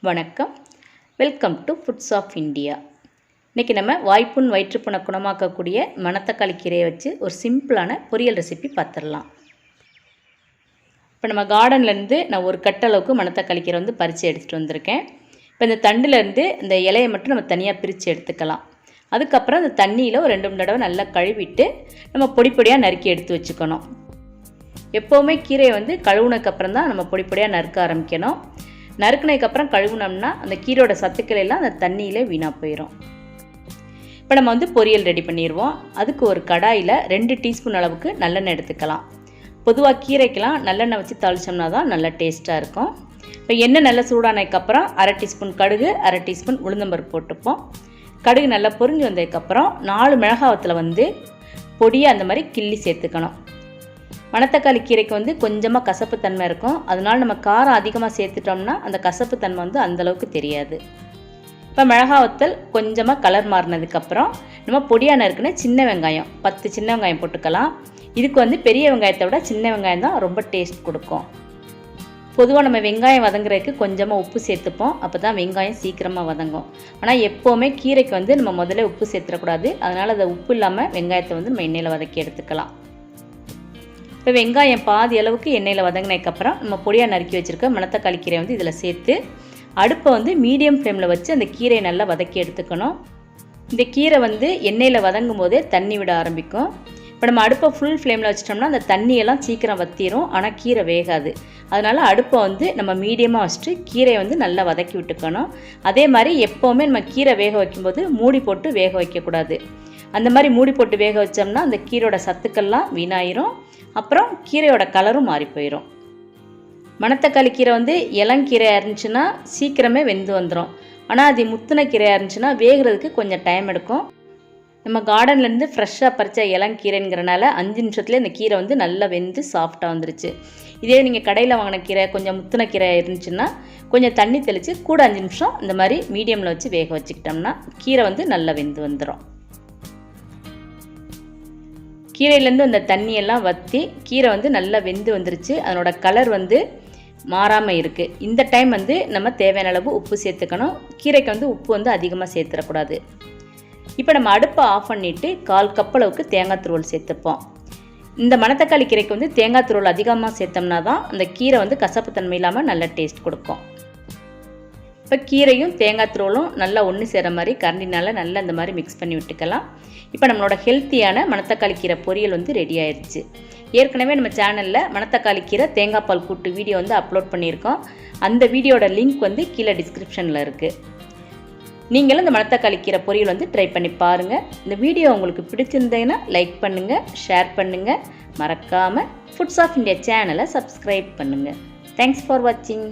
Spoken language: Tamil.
வணக்கம், welcome to foods of India. இன்றைக்கி நம்ம வாய்ப்புண் வயிற்றுப்புண்ணை குணமாக்கக்கூடிய மணத்தக்காளி கீரையை வச்சு ஒரு சிம்பிளான பொரியல் ரெசிபி பார்த்துடலாம். இப்போ நம்ம கார்டன்லேருந்து நான் ஒரு கட்டளவுக்கு மணத்தக்காளி கீரை பறித்து எடுத்துகிட்டு வந்திருக்கேன். இப்போ இந்த தண்டுலேருந்து இந்த இலையை மட்டும் நம்ம தனியாக பிரித்து எடுத்துக்கலாம். அதுக்கப்புறம் அந்த தண்ணியில் ஒரு 2-3 தடவை நல்லா கழுவிட்டு நம்ம பொடி பொடியாக நறுக்கி எடுத்து வச்சுக்கணும். எப்போவுமே கீரையை கழுவுனதுக்கப்புறம் தான் நம்ம பொடி பொடியாக நறுக்க ஆரம்பிக்கணும். நறுக்குனதுக்கப்புறம் கழுவுனோம்னா அந்த கீரையோட சத்துக்கள் எல்லாம் அந்த தண்ணியிலே வீணாக போயிடும். இப்போ நம்ம பொரியல் ரெடி பண்ணிடுவோம். அதுக்கு ஒரு கடாயில் 2 டீஸ்பூன் அளவுக்கு நல்லெண்ணெய் எடுத்துக்கலாம். பொதுவாக கீரைக்கெலாம் நல்லெண்ணெய் வச்சு தாளித்தோம்னா தான் நல்லா டேஸ்ட்டாக இருக்கும். இப்போ எண்ணெய் நல்லா சூடானதுக்கப்புறம் 1/2 டீஸ்பூன் கடுகு, 1/2 டீஸ்பூன் உளுந்தம்பருப்பு போட்டுப்போம். கடுகு நல்லா பொரிஞ்சு வந்ததுக்கப்புறம் 4 மிளகாவத்தில் பொடியாக அந்த மாதிரி கிள்ளி சேர்த்துக்கணும். மணத்தக்காளி கீரைக்கு கொஞ்சமாக கசப்பு தன்மை இருக்கும். அதனால் நம்ம காரம் அதிகமாக சேர்த்துட்டோம்னா அந்த கசப்பு தன்மை அந்தளவுக்கு தெரியாது. இப்போ மிளகாவத்தல் கொஞ்சமாக கலர் மாறினதுக்கப்புறம் நம்ம பொடியாக நறுக்குன சின்ன வெங்காயம் 10 சின்ன வெங்காயம் போட்டுக்கலாம். இதுக்கு பெரிய வெங்காயத்தை விட சின்ன வெங்காயம் தான் ரொம்ப டேஸ்ட் கொடுக்கும். பொதுவாக நம்ம வெங்காயம் வதங்குறதுக்கு கொஞ்சமாக உப்பு சேர்த்துப்போம். அப்போ தான் வெங்காயம் சீக்கிரமாக வதங்கும். ஆனால் எப்போவுமே கீரைக்கு நம்ம முதல்ல உப்பு சேர்த்துடக்கூடாது. அதனால் அதை உப்பு இல்லாமல் வெங்காயத்தை நம்ம எண்ணெயில் வதக்கி எடுத்துக்கலாம். இப்போ வெங்காயம் பாதி அளவுக்கு எண்ணெயில் வதங்கினதுக்கப்புறம் நம்ம பொடியாக நறுக்கி வச்சுருக்க மணத்தக்காளி கீரை இதில் சேர்த்து அடுப்பை மீடியம் ஃப்ளேமில் வச்சு அந்த கீரையை நல்லா வதக்கி எடுத்துக்கணும். இந்த கீரை எண்ணெயில் வதங்கும் போதே தண்ணி விட ஆரம்பிக்கும். இப்போ நம்ம அடுப்பை ஃபுல் ஃப்ளேமில் வச்சிட்டோம்னா அந்த தண்ணியெல்லாம் சீக்கிரம் வற்றிடும். ஆனால் கீரை வேகாது. அதனால் அடுப்பை நம்ம மீடியமாக வச்சுட்டு கீரையை நல்லா வதக்கி விட்டுக்கணும். அதே மாதிரி எப்போவுமே நம்ம கீரை வேக வைக்கும்போது மூடி போட்டு வேக வைக்கக்கூடாது. அந்த மாதிரி மூடி போட்டு வேக வச்சோம்னா அந்த கீரையோட சத்துக்கள்லாம் வீணாயிரும். அப்புறம் கீரையோட கலரும் மாறி போயிடும். மணத்தக்காளி கீரை இளங்கீரையாக இருந்துச்சுன்னா சீக்கிரமே வெந்து வந்துடும். ஆனால் அது முத்தின கீரையாக இருந்துச்சுன்னா வேகிறதுக்கு கொஞ்சம் டைம் எடுக்கும். நம்ம கார்டன்லேருந்து ஃப்ரெஷ்ஷாக பறித்த இளங்கீரைங்கிறனால 5 நிமிஷத்துலேயே இந்த கீரை நல்லா வெந்து சாஃப்டாக வந்துருச்சு. இதே நீங்கள் கடையில் வாங்கின கீரை கொஞ்சம் முத்தின கீரை இருந்துச்சுன்னா கொஞ்சம் தண்ணி தெளித்து கூட 5 நிமிஷம் இந்த மாதிரி மீடியமில் வச்சு வேக வச்சுக்கிட்டோம்னா கீரை நல்லா வெந்து வந்துடும். கீரையிலேருந்து அந்த தண்ணியெல்லாம் வற்றி கீரை நல்லா வெந்து வந்துருச்சு. அதனோட கலர் மாறாமல் இருக்குது. இந்த டைம் நம்ம தேவையான அளவு உப்பு சேர்த்துக்கணும். கீரைக்கு உப்பு அதிகமாக சேர்த்துடக்கூடாது. இப்போ நம்ம அடுப்பை ஆஃப் பண்ணிவிட்டு 1/4 கப் அளவுக்கு தேங்காய் துருவல் சேர்த்துப்போம். இந்த மணத்தக்காளி கீரைக்கு தேங்காய் துருவல் அதிகமாக சேர்த்தோம்னா தான் அந்த கீரை கசப்பு தன்மை இல்லாமல் நல்ல டேஸ்ட் கொடுக்கும். இப்போ கீரையும் தேங்காய் துருவலும் நல்லா ஒன்று சேர மாதிரி கரண்டினால் நல்லா இந்த மாதிரி மிக்ஸ் பண்ணி விட்டுக்கலாம். இப்போ நம்மளோட ஹெல்த்தியான மணத்தக்காளி கீரை பொரியல் ரெடி ஆயிடுச்சு. ஏற்கனவே நம்ம சேனலில் மணத்தக்காளி கீரை தேங்காய் பால் கூட்டு வீடியோ அப்லோட் பண்ணியிருக்கோம். அந்த வீடியோட லிங்க் கீழே டிஸ்கிரிப்ஷனில் இருக்குது. நீங்களும் இந்த மணத்தக்காளி கீரை பொரியல் ட்ரை பண்ணி பாருங்கள். இந்த வீடியோ உங்களுக்கு பிடிச்சிருந்தீங்கன்னா லைக் பண்ணுங்கள், ஷேர் பண்ணுங்கள். மறக்காமல் ஃபுட்ஸ் ஆஃப் இந்தியா சேனலை சப்ஸ்கிரைப் பண்ணுங்கள். தேங்க்ஸ் ஃபார் வாட்சிங்.